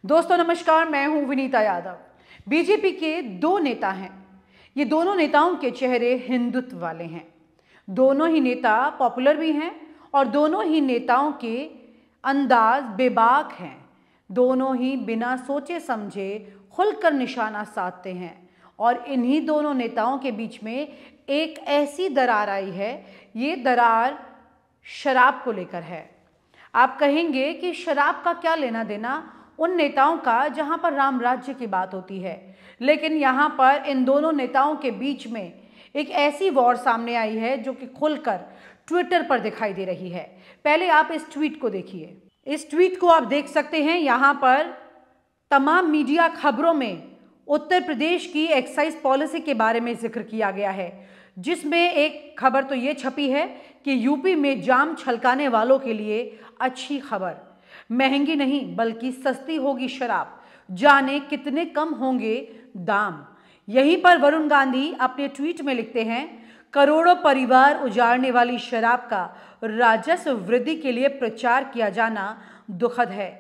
दोस्तों नमस्कार, मैं हूं विनीता यादव। बीजेपी के दो नेता हैं। ये दोनों नेताओं के चेहरे हिंदुत्व वाले हैं। दोनों ही नेता पॉपुलर भी हैं और दोनों ही नेताओं के अंदाज बेबाक हैं। दोनों ही बिना सोचे समझे खुलकर निशाना साधते हैं और इन्हीं दोनों नेताओं के बीच में एक ऐसी दरार आई है। ये दरार शराब को लेकर है। आप कहेंगे कि शराब का क्या लेना देना उन नेताओं का जहां पर राम राज्य की बात होती है, लेकिन यहां पर इन दोनों नेताओं के बीच में एक ऐसी वॉर सामने आई है जो कि खुलकर ट्विटर पर दिखाई दे रही है। पहले आप इस ट्वीट को देखिए। इस ट्वीट को आप देख सकते हैं। यहां पर तमाम मीडिया खबरों में उत्तर प्रदेश की एक्साइज पॉलिसी के बारे में जिक्र किया गया है, जिसमें एक खबर तो ये छपी है कि यूपी में जाम छलकाने वालों के लिए अच्छी खबर, महंगी नहीं बल्कि सस्ती होगी शराब, जाने कितने कम होंगे दाम। यहीं पर वरुण गांधी अपने ट्वीट में लिखते हैं, करोड़ों परिवार उजाड़ने वाली शराब का राजस्व वृद्धि के लिए प्रचार किया जाना दुखद है।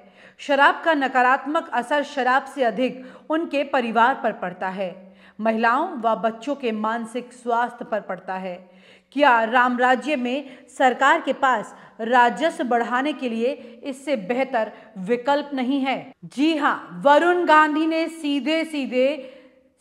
शराब का नकारात्मक असर शराब से अधिक उनके परिवार पर पड़ता है, महिलाओं व बच्चों के मानसिक स्वास्थ्य पर पड़ता है। क्या राम राज्य में सरकार के पास राजस्व बढ़ाने के लिए इससे बेहतर विकल्प नहीं है? जी हां, वरुण गांधी ने सीधे सीधे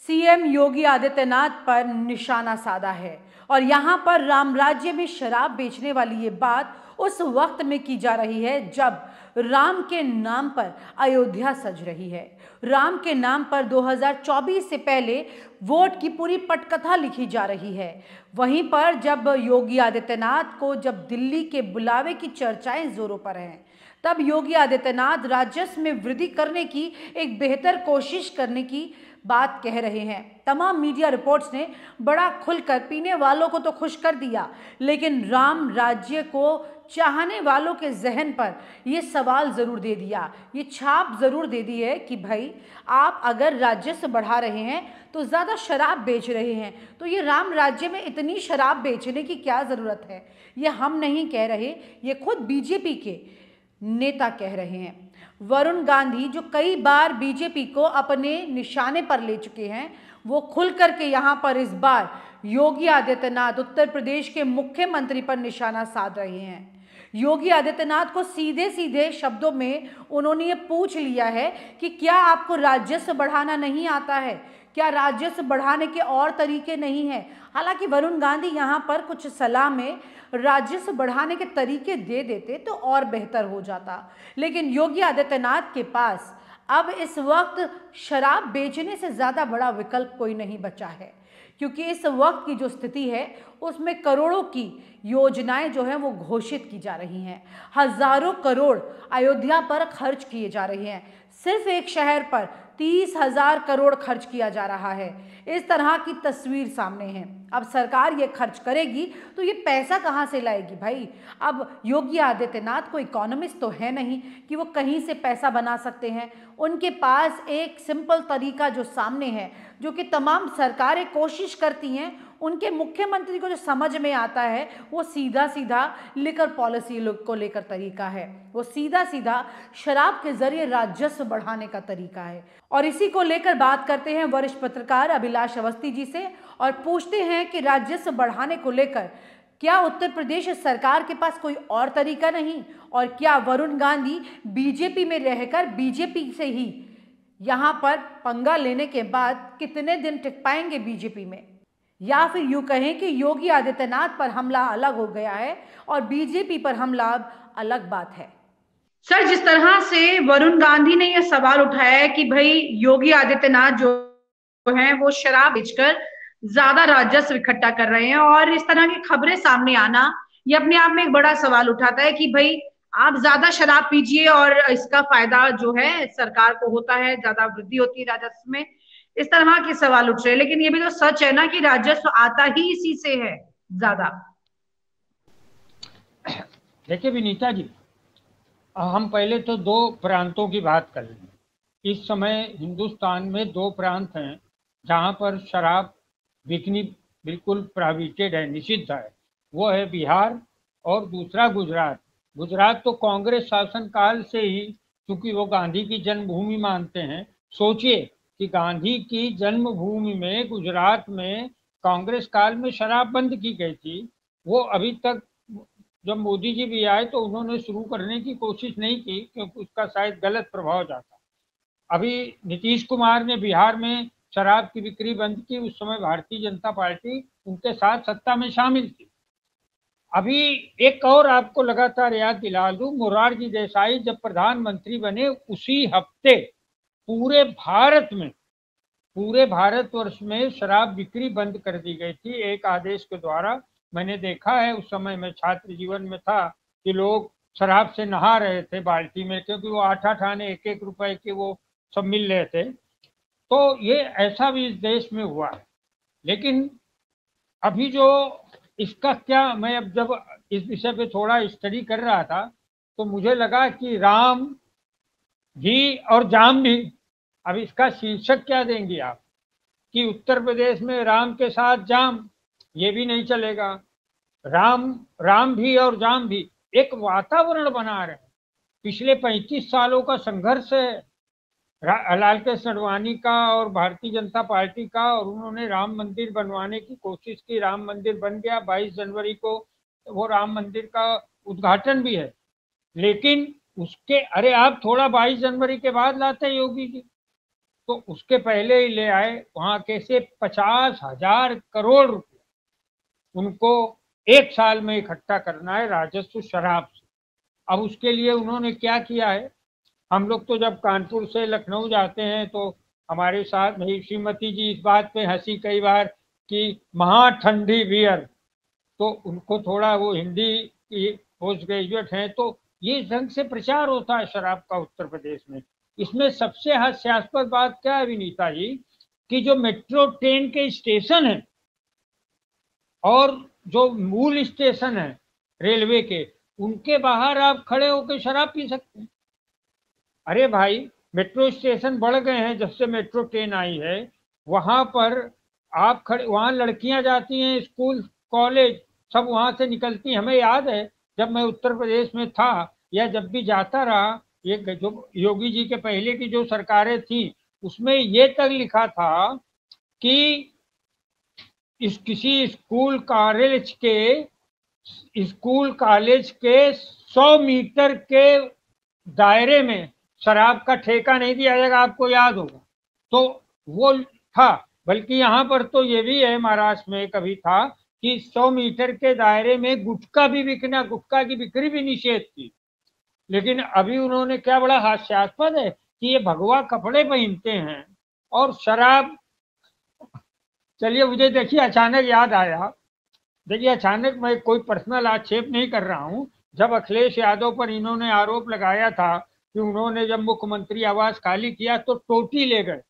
सीएम योगी आदित्यनाथ पर निशाना साधा है और यहां पर राम राज्य में शराब बेचने वाली ये बात उस वक्त में की जा रही है जब राम के नाम पर अयोध्या सज रही है। राम के नाम पर 2024 से पहले वोट की पूरी पटकथा लिखी जा रही है। वहीं पर जब योगी आदित्यनाथ को जब दिल्ली के बुलावे की चर्चाएं जोरों पर हैं, तब योगी आदित्यनाथ राजस्व में वृद्धि करने की एक बेहतर कोशिश करने की बात कह रहे हैं। तमाम मीडिया रिपोर्ट्स ने बड़ा खुलकर पीने वालों को तो खुश कर दिया, लेकिन राम राज्य को चाहने वालों के जहन पर ये सवाल ज़रूर दे दिया, ये छाप ज़रूर दे दी है कि भाई आप अगर राजस्व बढ़ा रहे हैं तो ज़्यादा शराब बेच रहे हैं, तो ये राम राज्य में इतनी शराब बेचने की क्या ज़रूरत है? ये हम नहीं कह रहे, ये खुद बीजेपी के नेता कह रहे हैं। वरुण गांधी जो कई बार बीजेपी को अपने निशाने पर ले चुके हैं, वो खुल करके यहाँ पर इस बार योगी आदित्यनाथ उत्तर प्रदेश के मुख्यमंत्री पर निशाना साध रहे हैं। योगी आदित्यनाथ को सीधे सीधे शब्दों में उन्होंने ये पूछ लिया है कि क्या आपको राजस्व बढ़ाना नहीं आता है? क्या राजस्व बढ़ाने के और तरीके नहीं हैं? हालांकि वरुण गांधी यहाँ पर कुछ सलाह में राजस्व बढ़ाने के तरीके दे देते तो और बेहतर हो जाता, लेकिन योगी आदित्यनाथ के पास अब इस वक्त शराब बेचने से ज़्यादा बड़ा विकल्प कोई नहीं बचा है, क्योंकि इस वक्त की जो स्थिति है उसमें करोड़ों की योजनाएं जो हैं वो घोषित की जा रही हैं। हजारों करोड़ अयोध्या पर खर्च किए जा रहे हैं। सिर्फ एक शहर पर 30,000 करोड़ खर्च किया जा रहा है। इस तरह की तस्वीर सामने है। अब सरकार ये खर्च करेगी तो ये पैसा कहाँ से लाएगी भाई? अब योगी आदित्यनाथ को इकोनॉमिस्ट तो है नहीं कि वो कहीं से पैसा बना सकते हैं। उनके पास एक सिंपल तरीका जो सामने है, जो कि तमाम सरकारें कोशिश करती हैं, उनके मुख्यमंत्री को जो समझ में आता है वो सीधा सीधा लिकर पॉलिसी को लेकर तरीका है। वो सीधा सीधा शराब के जरिए राजस्व बढ़ाने का तरीका है। और इसी को लेकर बात करते हैं वरिष्ठ पत्रकार अभिलाष अवस्थी जी से और पूछते हैं कि राजस्व बढ़ाने को लेकर क्या उत्तर प्रदेश सरकार के पास कोई और तरीका नहीं, और क्या वरुण गांधी बीजेपी में रहकर बीजेपी से ही यहाँ पर पंगा लेने के बाद कितने दिन टिक पाएंगे बीजेपी में? या फिर यूं कहें कि योगी आदित्यनाथ पर हमला अलग हो गया है और बीजेपी पर हमला अब अलग बात है। सर, जिस तरह से वरुण गांधी ने यह सवाल उठाया है कि भाई योगी आदित्यनाथ जो हैं वो शराब बेचकर ज्यादा राजस्व इकट्ठा कर रहे हैं, और इस तरह की खबरें सामने आना ये अपने आप में एक बड़ा सवाल उठाता है कि भाई आप ज्यादा शराब पीजिए और इसका फायदा जो है सरकार को होता है, ज्यादा वृद्धि होती है राजस्व में। इस तरह के सवाल उठ रहे हैं, लेकिन ये भी तो सच है ना कि राजस्व आता ही इसी से है ज्यादा। देखिए विनीता जी, हम पहले तो दो प्रांतों की बात कर लें। इस समय हिंदुस्तान में दो प्रांत हैं जहां पर शराब बिकनी बिल्कुल प्रोहिबिटेड है, निषिद्ध है। वो है बिहार और दूसरा गुजरात। गुजरात तो कांग्रेस शासन काल से ही क्योंकि वो गांधी की जन्मभूमि मानते हैं। सोचिए कि गांधी की जन्मभूमि में गुजरात में कांग्रेस काल में शराब बंद की गई थी। वो अभी तक, जब मोदी जी भी आए तो उन्होंने शुरू करने की कोशिश नहीं की, क्योंकि उसका शायद गलत प्रभाव जाता। अभी नीतीश कुमार ने बिहार में शराब की बिक्री बंद की, उस समय भारतीय जनता पार्टी उनके साथ सत्ता में शामिल थी। अभी एक और आपको लगातार याद दिला दूं, मोरारजी देसाई जब प्रधानमंत्री बने उसी हफ्ते पूरे भारत में, पूरे भारतवर्ष में शराब बिक्री बंद कर दी गई थी एक आदेश के द्वारा। मैंने देखा है, उस समय मैं छात्र जीवन में था कि लोग शराब से नहा रहे थे बाल्टी में, क्योंकि वो 8-8 आने 1-1 रुपए के वो सब मिल रहे थे। तो ये ऐसा भी इस देश में हुआ है। लेकिन अभी जो इसका क्या, मैं अब जब इस विषय पे थोड़ा स्टडी कर रहा था तो मुझे लगा कि राम भी और जाम भी, अब इसका शीर्षक क्या देंगे आप कि उत्तर प्रदेश में राम के साथ जाम, ये भी नहीं चलेगा। राम राम भी और जाम भी एक वातावरण बना रहे हैं। पिछले 35 सालों का संघर्ष है लाल कृष्ण आडवाणी का और भारतीय जनता पार्टी का, और उन्होंने राम मंदिर बनवाने की कोशिश की। राम मंदिर बन गया, 22 जनवरी को वो राम मंदिर का उद्घाटन भी है। लेकिन उसके, अरे आप थोड़ा 22 जनवरी के बाद लाते योगी जी, तो उसके पहले ही ले आए। वहां कैसे 50,000 करोड़ रुपए उनको एक साल में इकट्ठा करना है राजस्व शराब से। अब उसके लिए उन्होंने क्या किया है, हम लोग तो जब कानपुर से लखनऊ जाते हैं तो हमारे साथ मेरी श्रीमती जी इस बात पे हंसी कई बार कि महा ठंडी बियर, तो उनको थोड़ा वो हिंदी की पोस्ट ग्रेजुएट हैं, तो ये इस ढंग से प्रचार होता है शराब का उत्तर प्रदेश में। इसमें सबसे हास्यास्पद बात क्या है विनीता जी, कि जो मेट्रो ट्रेन के स्टेशन है और जो मूल स्टेशन है रेलवे के, उनके बाहर आप खड़े होकर शराब पी सकते हैं। अरे भाई, मेट्रो स्टेशन बढ़ गए हैं जब से मेट्रो ट्रेन आई है, वहां पर आप खड़े, वहां लड़कियां जाती हैं स्कूल कॉलेज सब वहां से निकलती हैं। हमें याद है जब मैं उत्तर प्रदेश में था या जब भी जाता रहा, ये जो योगी जी के पहले की जो सरकारें थी उसमें ये तक लिखा था कि इस किसी स्कूल कॉलेज के 100 मीटर के दायरे में शराब का ठेका नहीं दिया जाएगा, आपको याद होगा। तो वो था, बल्कि यहाँ पर तो ये भी है, महाराष्ट्र में कभी था कि 100 मीटर के दायरे में गुटखा भी बिकना, गुटखा की बिक्री भी निषेध थी। लेकिन अभी उन्होंने, क्या बड़ा हास्यास्पद है कि ये भगवा कपड़े पहनते हैं और शराब। चलिए, मुझे देखिए अचानक याद आया, देखिए अचानक, मैं कोई पर्सनल आक्षेप नहीं कर रहा हूं, जब अखिलेश यादव पर इन्होंने आरोप लगाया था कि उन्होंने जब मुख्यमंत्री आवास खाली किया तो टोटी ले गए,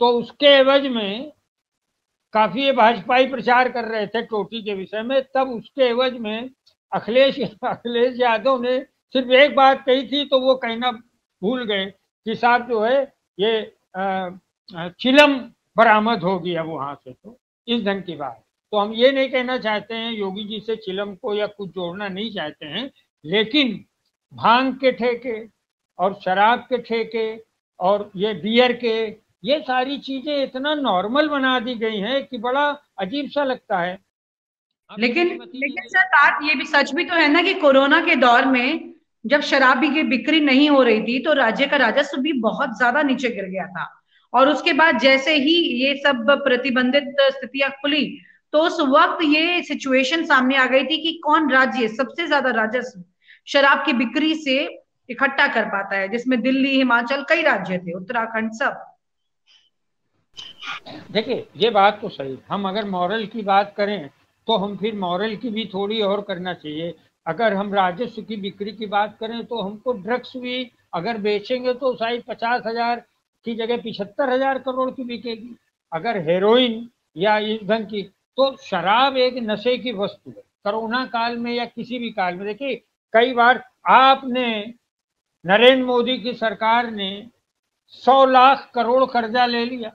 तो उसके एवज में काफी भाजपाई प्रचार कर रहे थे टोटी के विषय में, तब उसके एवज में अखिलेश यादव ने सिर्फ एक बात कही थी, तो वो कहना भूल गए कि साहब जो है ये चिलम बरामद होगी अब वहां से। तो इस ढंग की बात, तो हम ये नहीं कहना चाहते हैं योगी जी से चिलम को या कुछ जोड़ना नहीं चाहते हैं, लेकिन भांग के ठेके और शराब के ठेके और ये बियर के, ये सारी चीजें इतना नॉर्मल बना दी गई हैं कि बड़ा अजीब सा लगता है। लेकिन लेकिन सर, बात ये भी सच भी तो है ना कि कोरोना के दौर में जब शराब की बिक्री नहीं हो रही थी तो राज्य का राजस्व भी बहुत ज्यादा नीचे गिर गया था। और उसके बाद जैसे ही ये सब प्रतिबंधित स्थितियां खुली तो उस वक्त ये सिचुएशन सामने आ गई थी कि कौन राज्य सबसे ज्यादा राजस्व शराब की बिक्री से इकट्ठा कर पाता है, जिसमें दिल्ली, हिमाचल, कई राज्य थे, उत्तराखंड, सब। देखिए, ये बात तो सही, हम अगर मॉरल की बात करें तो हम फिर मॉरल की भी थोड़ी और करना चाहिए। अगर हम राजस्व की बिक्री की बात करें तो हमको ड्रग्स भी अगर बेचेंगे तो शायद 50,000 की जगह 75,000 करोड़ की बिकेगी। अगर हेरोइन या इस ढंग की, तो शराब एक नशे की वस्तु है। कोरोना काल में या किसी भी काल में देखिए, कई बार आपने, नरेंद्र मोदी की सरकार ने 100 लाख करोड़ कर्जा ले लिया।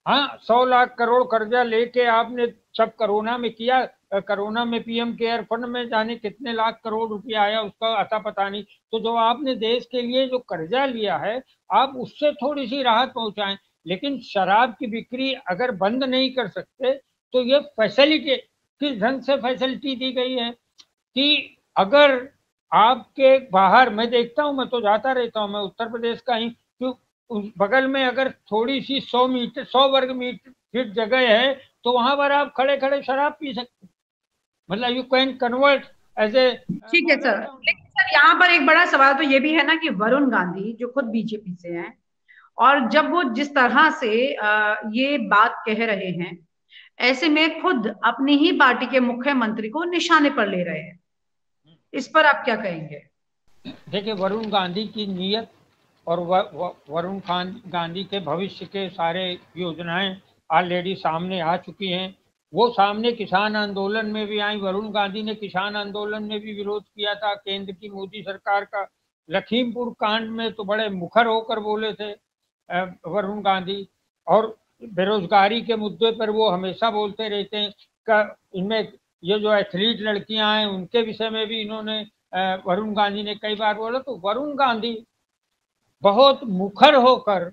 हाँ, 100 लाख करोड़ कर्जा लेके आपने सब कोरोना में किया, कोरोना में पीएम केयर फंड में जाने कितने लाख करोड़ रुपया आया, उसका अता पता नहीं। तो जो आपने देश के लिए जो कर्जा लिया है, आप उससे थोड़ी सी राहत पहुंचाएं। लेकिन शराब की बिक्री अगर बंद नहीं कर सकते तो ये फैसिलिटी किस ढंग से फैसिलिटी दी गई है कि अगर आपके बाहर, मैं देखता हूं, मैं तो जाता रहता हूं, मैं उत्तर प्रदेश का ही, तो उस बगल में अगर थोड़ी सी 100 वर्ग मीटर फीट जगह है तो वहां पर आप खड़े खड़े शराब पी सकते, मतलब you can convert as a ठीक है सर, मॉडल टाउन। लेकिन सर यहाँ पर एक बड़ा सवाल तो ये भी है ना कि वरुण गांधी जो खुद बीजेपी से हैं, और जब वो जिस तरह से ये बात कह रहे हैं, ऐसे में खुद अपनी ही पार्टी के मुख्यमंत्री को निशाने पर ले रहे हैं, इस पर आप क्या कहेंगे? देखिए, वरुण गांधी की नीयत और वरुण गांधी के भविष्य के सारे योजनाएं ऑलरेडी सामने आ चुकी हैं। वो सामने किसान आंदोलन में भी आई। वरुण गांधी ने किसान आंदोलन में भी विरोध किया था केंद्र की मोदी सरकार का। लखीमपुर कांड में तो बड़े मुखर होकर बोले थे वरुण गांधी। और बेरोजगारी के मुद्दे पर वो हमेशा बोलते रहते हैं। इनमें ये जो एथलीट लड़कियां हैं उनके विषय में भी इन्होंने वरुण गांधी ने कई बार बोला। तो वरुण गांधी बहुत मुखर होकर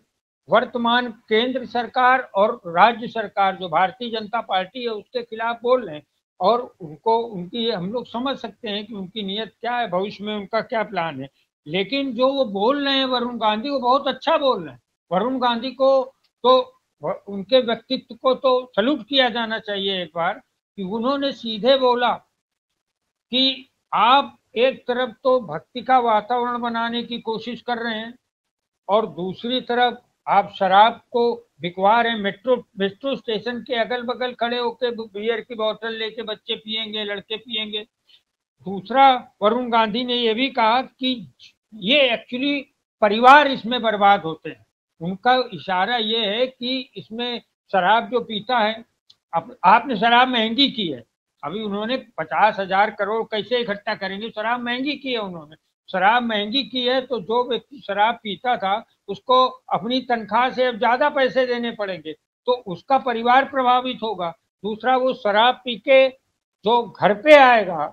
वर्तमान केंद्र सरकार और राज्य सरकार जो भारतीय जनता पार्टी है उसके खिलाफ बोल रहे हैं। और उनको, उनकी हम लोग समझ सकते हैं कि उनकी नीयत क्या है, भविष्य में उनका क्या प्लान है। लेकिन जो वो बोल रहे हैं वरुण गांधी, वो बहुत अच्छा बोल रहे हैं। वरुण गांधी को तो, उनके व्यक्तित्व को तो सल्यूट किया जाना चाहिए एक बार, कि उन्होंने सीधे बोला कि आप एक तरफ तो भक्ति का वातावरण बनाने की कोशिश कर रहे हैं और दूसरी तरफ आप शराब को बिकवा रहे हैं। मेट्रो स्टेशन के अगल बगल खड़े होकर बियर की बोतल लेके बच्चे पिएंगे, लड़के पिएंगे। दूसरा, वरुण गांधी ने यह भी कहा कि ये एक्चुअली परिवार इसमें बर्बाद होते हैं। उनका इशारा ये है कि इसमें शराब जो पीता है, आपने शराब महंगी की है। अभी उन्होंने 50,000 करोड़ कैसे इकट्ठा करेंगे, शराब महंगी की है उन्होंने। शराब महंगी की है तो जो व्यक्ति शराब पीता था उसको अपनी तनख्वाह से अब ज्यादा पैसे देने पड़ेंगे, तो उसका परिवार प्रभावित होगा। दूसरा, वो शराब पी के जो घर पे आएगा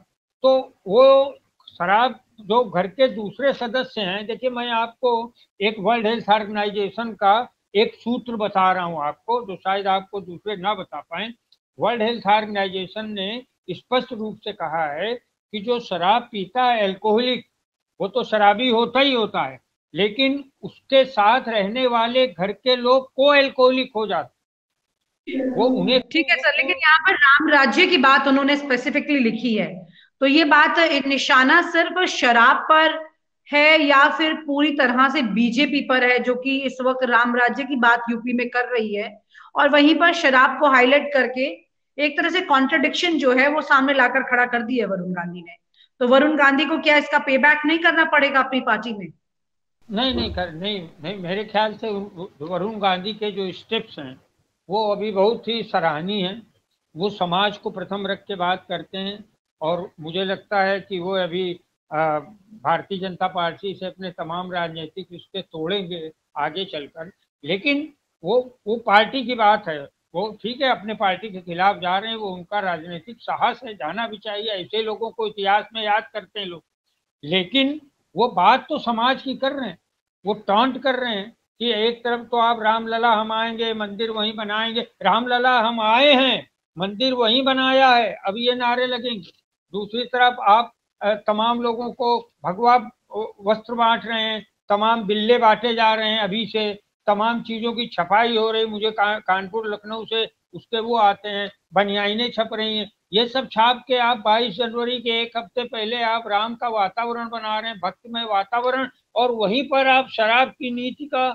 तो वो शराब, जो घर के दूसरे सदस्य हैं, देखिए मैं आपको एक वर्ल्ड हेल्थ ऑर्गेनाइजेशन का एक सूत्र बता रहा हूं आपको, जो शायद आपको दूसरे ना बता पाए। वर्ल्ड हेल्थ ऑर्गेनाइजेशन ने स्पष्ट रूप से कहा है कि जो शराब पीता है एल्कोहलिक, वो तो शराबी होता ही होता है, लेकिन उसके साथ रहने वाले घर के लोग को एल्कोहलिक हो जाते, वो उन्हें ठीक है सर, लेकिन यहाँ पर राम राज्य की बात उन्होंने स्पेसिफिकली लिखी है, तो ये बात निशाना सिर्फ शराब पर है या फिर पूरी तरह से बीजेपी पर है, जो कि इस वक्त राम राज्य की बात यूपी में कर रही है, और वहीं पर शराब को हाईलाइट करके एक तरह से कॉन्ट्रडिक्शन जो है वो सामने लाकर खड़ा कर दिया है वरुण गांधी ने। तो वरुण गांधी को क्या इसका पे बैक नहीं करना पड़ेगा अपनी पार्टी में? नहीं, मेरे ख्याल से वरुण गांधी के जो स्टेप्स हैं वो अभी बहुत ही सराहनीय हैं। वो समाज को प्रथम रख के बात करते हैं और मुझे लगता है कि वो अभी भारतीय जनता पार्टी से अपने तमाम राजनीतिक रिश्ते तोड़ेंगे आगे चलकर। लेकिन वो पार्टी की बात है, वो ठीक है, अपने पार्टी के खिलाफ जा रहे हैं, वो उनका राजनीतिक साहस है, जाना भी चाहिए। ऐसे लोगों को इतिहास में याद करते हैं लोग। लेकिन वो बात तो समाज की कर रहे हैं, वो टॉन्ट कर रहे हैं कि एक तरफ तो आप रामलला हम आएंगे, मंदिर वहीं बनाएंगे, रामलला हम आए हैं, मंदिर वहीं बनाया है, अब ये नारे लगेंगे। दूसरी तरफ आप तमाम लोगों को भगवा वस्त्र बांट रहे हैं, तमाम बिल्ले बांटे जा रहे हैं, अभी से तमाम चीजों की छपाई हो रही। मुझे कानपुर लखनऊ से उसके वो आते हैं, बनियाइनें छप रही हैं। ये सब छाप के आप 22 जनवरी के एक हफ्ते पहले आप राम का वातावरण बना रहे हैं, भक्तिमय वातावरण, और वहीं पर आप शराब की नीति का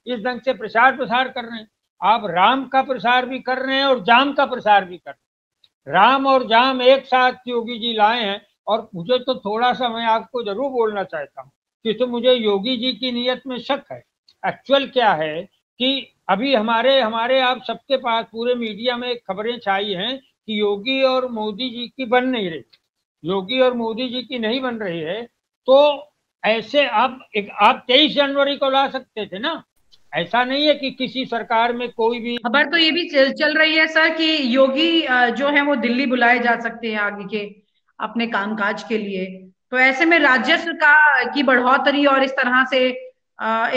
इस ढंग से प्रचार प्रसार कर रहे हैं। आप राम का प्रसार भी कर रहे हैं और जाम का प्रसार भी कर रहे हैं। राम और जाम एक साथ योगी जी लाए हैं। और मुझे तो थोड़ा सा, मैं आपको जरूर बोलना चाहता हूँ कि तो मुझे योगी जी की नीयत में शक है। एक्चुअल क्या है कि अभी हमारे आप सबके पास पूरे मीडिया में खबरें छाई हैं कि योगी और मोदी जी की बन नहीं रही, योगी और मोदी जी की नहीं बन रही है। तो ऐसे आप 23 जनवरी को ला सकते थे ना, ऐसा नहीं है कि किसी सरकार में कोई भी। खबर तो ये भी चल रही है सर कि योगी जो है वो दिल्ली बुलाए जा सकते हैं आगे के अपने कामकाज के लिए। तो ऐसे में राजस्व का की बढ़ोतरी और इस तरह से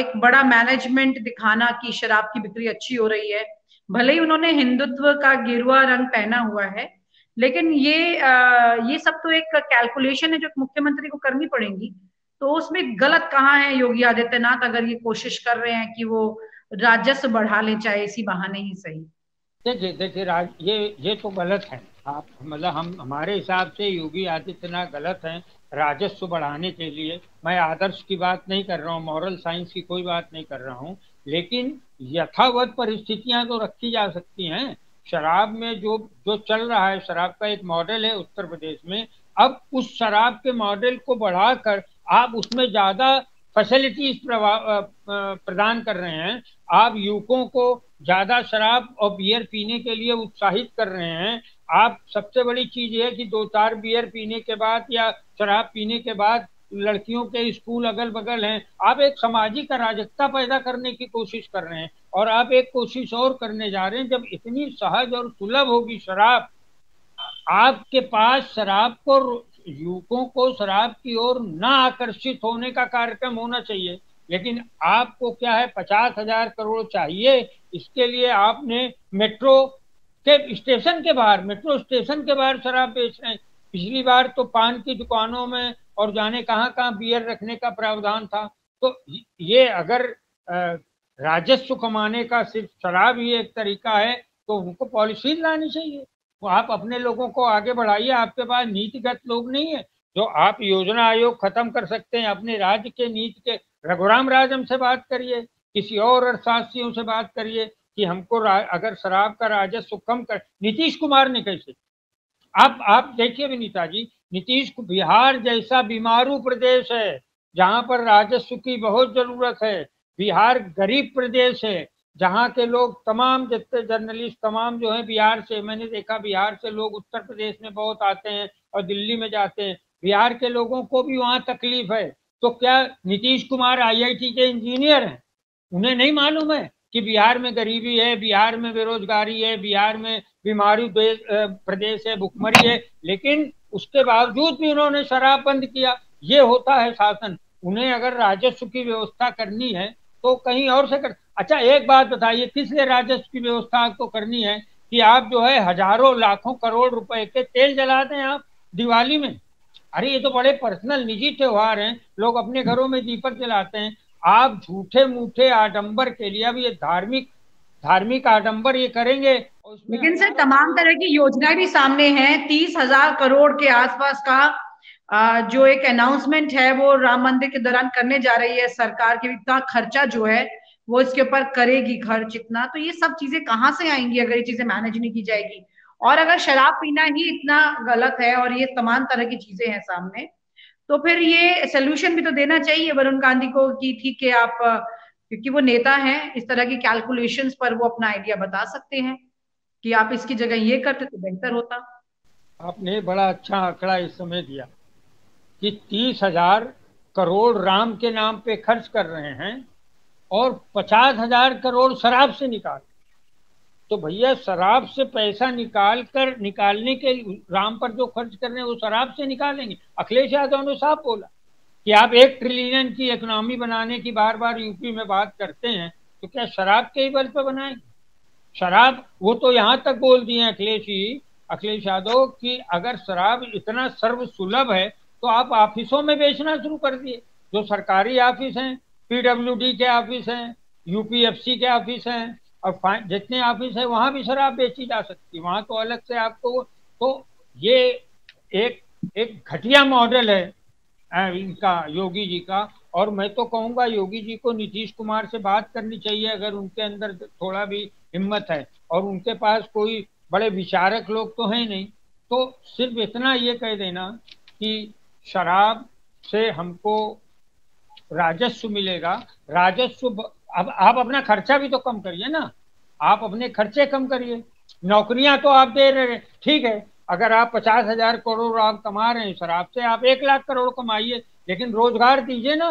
एक बड़ा मैनेजमेंट दिखाना कि शराब की बिक्री अच्छी हो रही है। भले ही उन्होंने हिंदुत्व का गेरुआ रंग पहना हुआ है, लेकिन ये सब तो एक कैलकुलेशन है जो मुख्यमंत्री को करनी पड़ेगी। तो उसमें गलत कहाँ है योगी आदित्यनाथ, अगर ये कोशिश कर रहे हैं कि वो राजस्व बढ़ा ले चाहे इसी बहाने ही सही। देखिए देखिए ये तो गलत है। आप मतलब हम हमारे हिसाब से योगी आदित्यनाथ गलत हैं राजस्व बढ़ाने के लिए। मैं आदर्श की बात नहीं कर रहा हूँ, मॉरल साइंस की कोई बात नहीं कर रहा हूँ, लेकिन यथावत परिस्थितियां तो रखी जा सकती हैं। शराब में जो जो चल रहा है, शराब का एक मॉडल है उत्तर प्रदेश में। अब उस शराब के मॉडल को बढ़ाकर आप उसमें ज्यादा फैसिलिटीज प्रदान कर रहे हैं। आप युवकों को ज्यादा शराब और बियर पीने के लिए उत्साहित कर रहे हैं। आप सबसे बड़ी चीज है कि 2-4 बियर पीने के बाद या शराब पीने के बाद लड़कियों के स्कूल अगल बगल हैं। आप एक सामाजिक अराजकता पैदा करने की कोशिश कर रहे हैं। और आप एक कोशिश और करने जा रहे हैं, जब इतनी सहज और सुलभ होगी शराब आपके पास, शराब को युवकों को शराब की ओर न आकर्षित होने का कार्यक्रम होना चाहिए। लेकिन आपको क्या है, 50,000 करोड़ चाहिए। इसके लिए आपने मेट्रो स्टेशन के बाहर शराब बेच रहे हैं। पिछली बार तो पान की दुकानों में और जाने कहाँ कहाँ बियर रखने का प्रावधान था। तो ये अगर राजस्व कमाने का सिर्फ शराब ही एक तरीका है, तो उनको पॉलिसी लानी चाहिए। तो आप अपने लोगों को आगे बढ़ाइए। आपके पास नीतिगत लोग नहीं है जो आप योजना आयोग खत्म कर सकते हैं। अपने राज्य के नीति के रघुराम राजन से बात करिए, किसी और अर्थशास्त्रियों से बात करिए कि हमको अगर शराब का राजस्व कम कर। नीतीश कुमार ने कैसे, आप देखिए विनीता जी, बिहार जैसा बीमारू प्रदेश है जहां पर राजस्व की बहुत जरूरत है। बिहार गरीब प्रदेश है जहाँ के लोग तमाम जितने जर्नलिस्ट तमाम जो है बिहार से, मैंने देखा बिहार से लोग उत्तर प्रदेश में बहुत आते हैं और दिल्ली में जाते हैं। बिहार के लोगों को भी वहाँ तकलीफ है। तो क्या नीतीश कुमार आईआईटी के इंजीनियर हैं? उन्हें नहीं मालूम है कि बिहार में गरीबी है, बिहार में बेरोजगारी है, बिहार में बीमारी प्रदेश है, भुखमरी है, लेकिन उसके बावजूद भी उन्होंने शराब बंद किया। ये होता है शासन। उन्हें अगर राजस्व की व्यवस्था करनी है तो कहीं और से कर। अच्छा एक बात बताइए, किस लिए राजस्व की व्यवस्था आपको करनी है कि आप जो है हजारों लाखों करोड़ रुपए के तेल जलाते हैं आप दिवाली में? अरे ये तो बड़े पर्सनल निजी त्योहार हैं, लोग अपने घरों में दीपक जलाते हैं। आप झूठे मूठे आडंबर के लिए, अब ये धार्मिक आडंबर ये करेंगे। लेकिन सर तमाम तरह की योजनाएं भी सामने हैं। 30,000 करोड़ के आसपास का जो एक अनाउंसमेंट है वो राम मंदिर के दौरान करने जा रही है सरकार की। इतना खर्चा जो है वो इसके ऊपर करेगी खर्च इतना, तो ये सब चीजें कहाँ से आएंगी अगर ये चीजें मैनेज नहीं की जाएगी। और अगर शराब पीना ही इतना गलत है और ये तमाम तरह की चीजें हैं सामने, तो फिर ये सोल्यूशन भी तो देना चाहिए वरुण गांधी को कि ठीक है आप, क्योंकि वो नेता हैं, इस तरह की कैलकुलेशंस पर वो अपना आइडिया बता सकते हैं कि आप इसकी जगह ये करते तो बेहतर होता। आपने बड़ा अच्छा आंकड़ा इस समय दिया कि 30,000 करोड़ राम के नाम पे खर्च कर रहे हैं और 50,000 करोड़ शराब से निकाल। तो भैया शराब से पैसा निकालने के राम पर जो खर्च कर रहे हैं वो शराब से निकालेंगे। अखिलेश यादव ने साफ बोला कि आप 1 ट्रिलियन की इकोनॉमी बनाने की बार बार यूपी में बात करते हैं, तो क्या शराब के ही बल पर बनाएंगे? शराब वो तो यहां तक बोल दिए अखिलेश यादव कि अगर शराब इतना सर्व सुलभ है तो आप ऑफिसों में बेचना शुरू कर दिए। जो सरकारी ऑफिस हैं, पीडब्ल्यूडी के ऑफिस हैं, यूपीएफसी के ऑफिस हैं और जितने ऑफिस है वहां भी शराब बेची जा सकती है। वहां तो अलग से आपको। तो ये एक एक घटिया मॉडल है इनका, योगी जी का। और मैं तो कहूंगा योगी जी को नीतीश कुमार से बात करनी चाहिए अगर उनके अंदर थोड़ा भी हिम्मत है। और उनके पास कोई बड़े विचारक लोग तो हैं नहीं, तो सिर्फ इतना ये कह देना कि शराब से हमको राजस्व मिलेगा। राजस्व अब आप अपना खर्चा भी तो कम करिए ना, आप अपने खर्चे कम करिए। नौकरियां तो आप दे रहे हैं, ठीक है, अगर आप 50,000 करोड़ आप कमा रहे हैं शराब से, आप 1 लाख करोड़ कमाइए, लेकिन रोजगार दीजिए ना।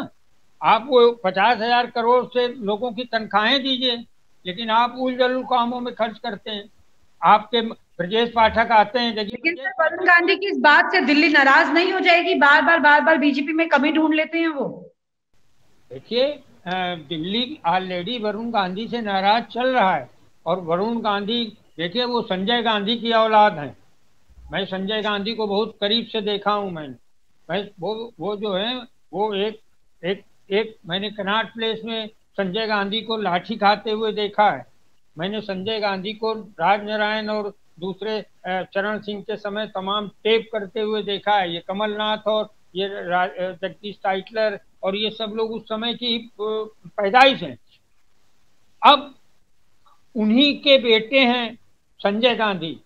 आप वो 50,000 करोड़ से लोगों की तनख्वाहें दीजिए, लेकिन आप उल जलूल कामों में खर्च करते हैं। आपके ब्रजेश पाठक आते हैं, देखिए लेकिन सर वरुण गांधी की इस बात से दिल्ली नाराज नहीं हो जाएगी? बार बार बीजेपी में कमी ढूंढ लेते हैं वो। देखिए, दिल्ली ऑलरेडी वरुण गांधी से नाराज चल रहा है। और वरुण गांधी, देखिए वो संजय गांधी की औलाद हैं। मैं संजय गांधी को बहुत करीब से देखा हूं। मैं वो जो है, वो एक एक मैंने कनॉट प्लेस में संजय गांधी को लाठी खाते हुए देखा है। मैंने संजय गांधी को राजनारायण और दूसरे चरण सिंह के समय तमाम टेप करते हुए देखा है। ये कमलनाथ और ये जगदीश टाइटलर और ये सब लोग उस समय की पैदाइश हैं। अब उन्हीं के बेटे हैं संजय गांधी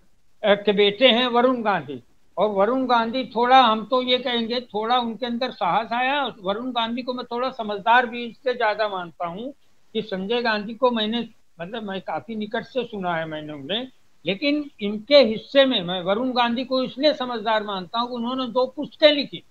के बेटे हैं वरुण गांधी। और वरुण गांधी थोड़ा, हम तो ये कहेंगे, थोड़ा उनके अंदर साहस आया। वरुण गांधी को मैं थोड़ा समझदार भी इससे ज्यादा मानता हूँ कि संजय गांधी को मैंने, मतलब मैं काफी निकट से सुना है मैंने उन्हें, लेकिन इनके हिस्से में मैं वरुण गांधी को इसलिए समझदार मानता हूँ कि उन्होंने 2 पुस्तकें लिखी।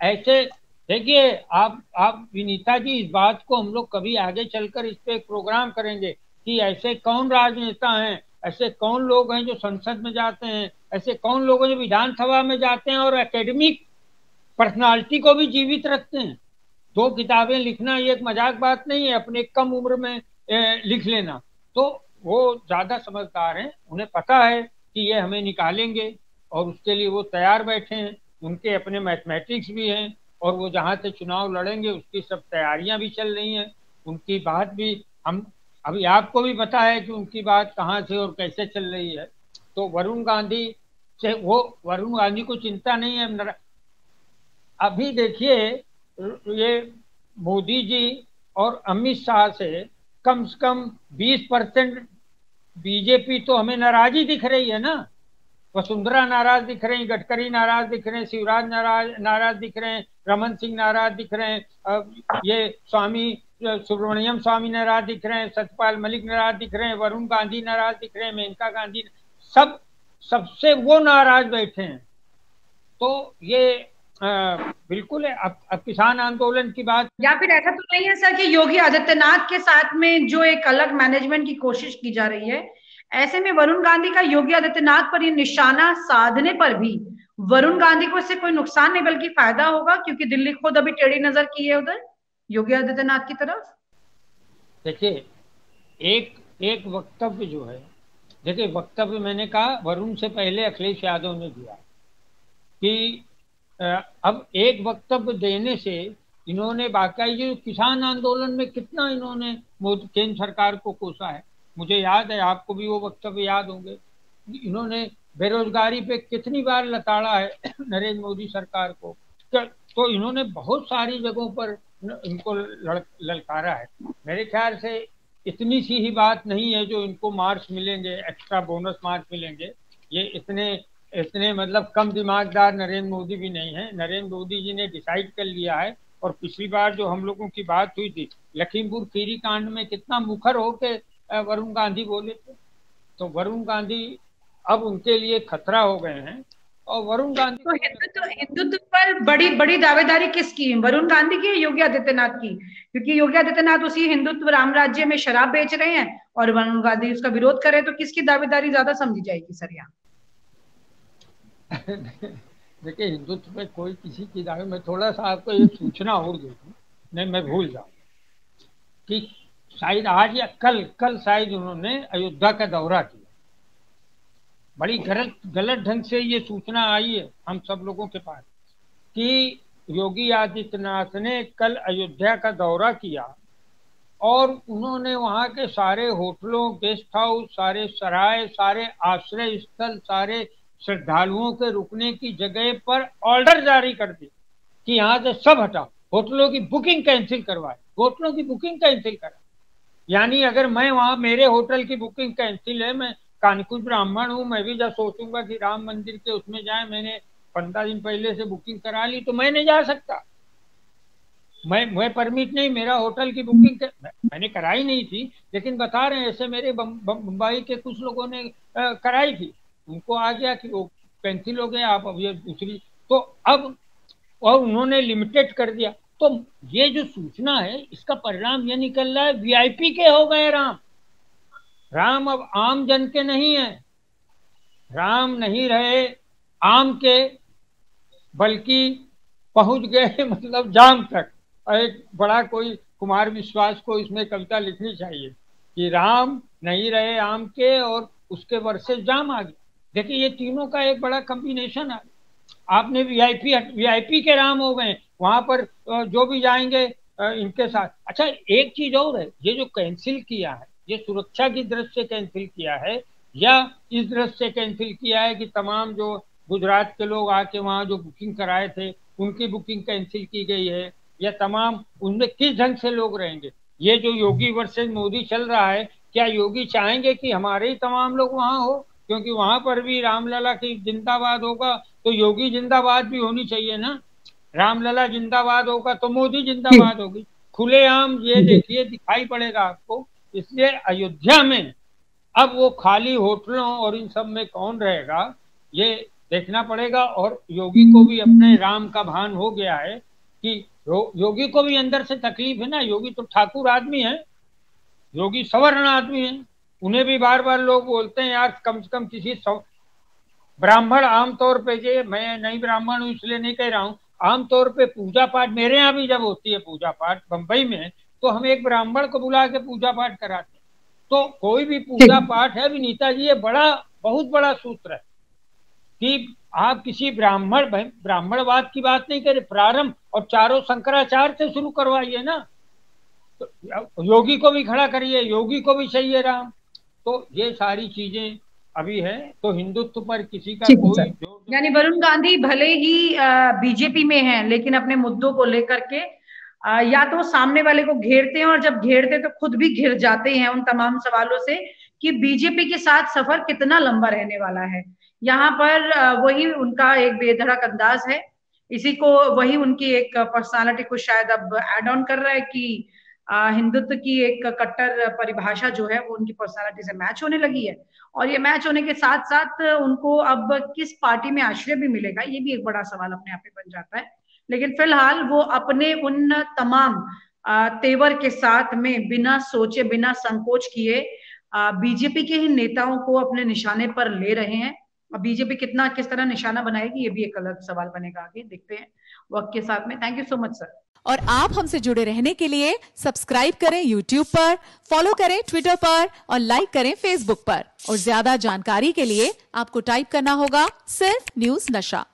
ऐसे देखिए, आप विनीता जी, इस बात को हम लोग कभी आगे चलकर इस पे एक प्रोग्राम करेंगे कि ऐसे कौन राजनेता हैं, ऐसे कौन लोग हैं जो संसद में जाते हैं, ऐसे कौन लोग हैं जो विधानसभा में जाते हैं और एकेडमिक पर्सनालिटी को भी जीवित रखते हैं। 2 किताबें लिखना ये एक मजाक बात नहीं है, अपने कम उम्र में लिख लेना। तो वो ज्यादा समझदार हैं, उन्हें पता है कि ये हमें निकालेंगे और उसके लिए वो तैयार बैठे हैं। उनके अपने मैथमेटिक्स भी हैं और वो जहां से चुनाव लड़ेंगे उसकी सब तैयारियां भी चल रही हैं। उनकी बात भी हम, अभी आपको भी पता है कि उनकी बात कहाँ से और कैसे चल रही है। तो वरुण गांधी से, वो वरुण गांधी को चिंता नहीं है। अभी देखिए, ये मोदी जी और अमित शाह से कम 20% बीजेपी तो हमें नाराजी दिख रही है ना। वसुंधरा नाराज दिख रही, गडकरी नाराज दिख रहे हैं, शिवराज नाराज दिख रहे हैं, रमन सिंह नाराज दिख रहे हैं, ये सुब्रमण्यम स्वामी नाराज दिख रहे हैं, सत्यपाल मलिक नाराज दिख रहे हैं, वरुण गांधी नाराज दिख रहे हैं, मेनका गांधी, सबसे वो नाराज बैठे हैं। तो ये बिल्कुल है। अब किसान आंदोलन की बात, या फिर ऐसा तो नहीं है सर कि योगी आदित्यनाथ के साथ में जो एक अलग मैनेजमेंट की कोशिश की जा रही है, ऐसे में वरुण गांधी का योगी आदित्यनाथ पर ये निशाना साधने पर भी वरुण गांधी को इससे कोई नुकसान नहीं बल्कि फायदा होगा, क्योंकि दिल्ली खुद अभी टेढ़ी नजर की है उधर योगी आदित्यनाथ की तरफ। देखिए, एक एक वक्तव्य जो है, देखिए वक्तव्य मैंने कहा वरुण से पहले अखिलेश यादव ने दिया कि अब एक वक्तव्य देने से इन्होंने बाकायदे किसान आंदोलन में कितना इन्होंने केंद्र सरकार को कोसा है। मुझे याद है, आपको भी वो वक्तव्य याद होंगे, इन्होंने बेरोजगारी पे कितनी बार लताड़ा है नरेंद्र मोदी सरकार को। तो इन्होंने बहुत सारी जगहों पर इनको ललकारा है। मेरे ख्याल से इतनी सी ही बात नहीं है जो इनको मार्क्स मिलेंगे, एक्स्ट्रा बोनस मार्क्स मिलेंगे। ये इतने मतलब कम दिमागदार नरेंद्र मोदी भी नहीं है। नरेंद्र मोदी जी ने डिसाइड कर लिया है। और पिछली बार जो हम लोगों की बात हुई थी लखीमपुर खीरी कांड में, कितना मुखर होके वरुण गांधी बोले थे। तो वरुण गांधी अब उनके लिए खतरा हो गए हैं। और वरुण गांधी तो हिंदुत्व पर बड़ी बड़ी दावेदारी किसकी है, वरुण गांधी की या योगी आदित्यनाथ की? क्योंकि योगी आदित्यनाथ उसी हिंदुत्व राम राज्य में शराब बेच रहे हैं और वरुण गांधी उसका विरोध कर रहे हैं, तो किसकी दावेदारी ज्यादा समझी जाएगी सर यहाँ? देखिए, हिंदुत्व पे कोई किसी की दावे, मैं थोड़ा सा आपको एक सूचना और दे दूं, नहीं मैं भूल जाऊं कि शायद आज या कल शायद उन्होंने अयोध्या का दौरा किया। बड़ी गलत ढंग से ये सूचना आई है हम सब लोगों के पास कि योगी आदित्यनाथ ने कल अयोध्या का दौरा किया और उन्होंने वहां के सारे होटलों, गेस्ट हाउस, सारे सराय, सारे आश्रय स्थल, सारे श्रद्धालुओं के रुकने की जगह पर ऑर्डर जारी कर दी कि यहाँ से सब हटाओ, होटलों की बुकिंग कैंसिल करवाए, होटलों की बुकिंग कैंसिल करा। यानी अगर मैं वहां, मेरे होटल की बुकिंग कैंसिल है, मैं कानकुज ब्राह्मण हूँ, मैं भी जब सोचूंगा कि राम मंदिर के उसमें जाए, मैंने 15 दिन पहले से बुकिंग करा ली, तो मैं नहीं जा सकता। मैं परमिट नहीं, मेरा होटल की बुकिंग मैंने कराई नहीं थी, लेकिन बता रहे हैं ऐसे मेरे मुंबई के कुछ लोगों ने कराई थी, उनको आ गया कि वो कैंसिल हो गया, आप अब ये दूसरी। तो अब और उन्होंने लिमिटेड कर दिया। तो ये जो सूचना है इसका परिणाम ये निकल रहा है वीआईपी के हो गए राम। राम अब आम जन के नहीं है, राम नहीं रहे आम के, बल्कि पहुंच गए मतलब जाम तक। और एक बड़ा कोई कुमार विश्वास को इसमें कविता लिखनी चाहिए कि राम नहीं रहे आम के और उसके वर्सेस जाम आ गए। देखिए ये तीनों का एक बड़ा कॉम्बिनेशन है। आपने वीआईपी के राम हो गए, वहां पर जो भी जाएंगे इनके साथ। अच्छा एक चीज और है, ये जो कैंसिल किया है ये सुरक्षा की दृष्टि से कैंसिल किया है या इस दृष्टि से कैंसिल किया है कि तमाम जो गुजरात के लोग आके वहां जो बुकिंग कराए थे उनकी बुकिंग कैंसिल की गई है, या तमाम उनमें किस ढंग से लोग रहेंगे। ये जो योगी वर्सेस मोदी चल रहा है, क्या योगी चाहेंगे कि हमारे ही तमाम लोग वहां हो? क्योंकि वहां पर भी रामलला की जिंदाबाद होगा तो योगी जिंदाबाद भी होनी चाहिए ना। रामलला जिंदाबाद होगा तो मोदी जिंदाबाद होगी। खुलेआम ये देखिए दिखाई पड़ेगा आपको। इसलिए अयोध्या में अब वो खाली होटलों और इन सब में कौन रहेगा ये देखना पड़ेगा। और योगी को भी अपने राम का भान हो गया है कि योगी को भी अंदर से तकलीफ है ना। योगी तो ठाकुर आदमी है, योगी सवर्ण आदमी है। उन्हें भी बार बार लोग बोलते हैं यार कम से कम किसी ब्राह्मण आमतौर पे, जे मैं नहीं ब्राह्मण हूं इसलिए नहीं कह रहा हूं, आमतौर पे पूजा पाठ मेरे यहाँ भी जब होती है पूजा पाठ बंबई में, तो हम एक ब्राह्मण को बुला के पूजा पाठ कराते हैं। तो कोई भी पूजा पाठ है विनीता जी, ये बहुत बड़ा सूत्र है कि आप किसी ब्राह्मणवाद की बात नहीं करें, प्रारंभ और चारों शंकराचार्य से शुरू करवाइए ना। तो योगी को भी खड़ा करिए, योगी को भी चाहिए राम। तो ये सारी चीजें अभी है। तो हिंदुत्व पर किसी का कोई यानी वरुण गांधी भले ही बीजेपी में हैं, लेकिन अपने मुद्दों को लेकर के या तो सामने वाले को घेरते हैं, और जब घेरते तो खुद भी घिर जाते हैं उन तमाम सवालों से कि बीजेपी के साथ सफर कितना लंबा रहने वाला है। यहाँ पर वही उनका एक बेधड़क अंदाज है, इसी को वही उनकी एक पर्सनालिटी को शायद अब एड ऑन कर रहा है कि हिंदुत्व की एक कट्टर परिभाषा जो है वो उनकी पर्सनालिटी से मैच होने लगी है। और ये मैच होने के साथ साथ उनको अब किस पार्टी में आश्रय भी मिलेगा ये भी एक बड़ा सवाल अपने आप में बन जाता है। लेकिन फिलहाल वो अपने उन तमाम तेवर के साथ में बिना सोचे बिना संकोच किए बीजेपी के ही नेताओं को अपने निशाने पर ले रहे हैं। बीजेपी किस तरह निशाना बनाएगी ये भी एक अलग सवाल बनेगा, आगे देखते हैं वक्त के साथ में। Thank you so much sir. और आप हमसे जुड़े रहने के लिए सब्सक्राइब करें YouTube पर, फॉलो करें Twitter पर और लाइक करें Facebook पर। और ज्यादा जानकारी के लिए आपको टाइप करना होगा सिर्फ न्यूज़ नशा।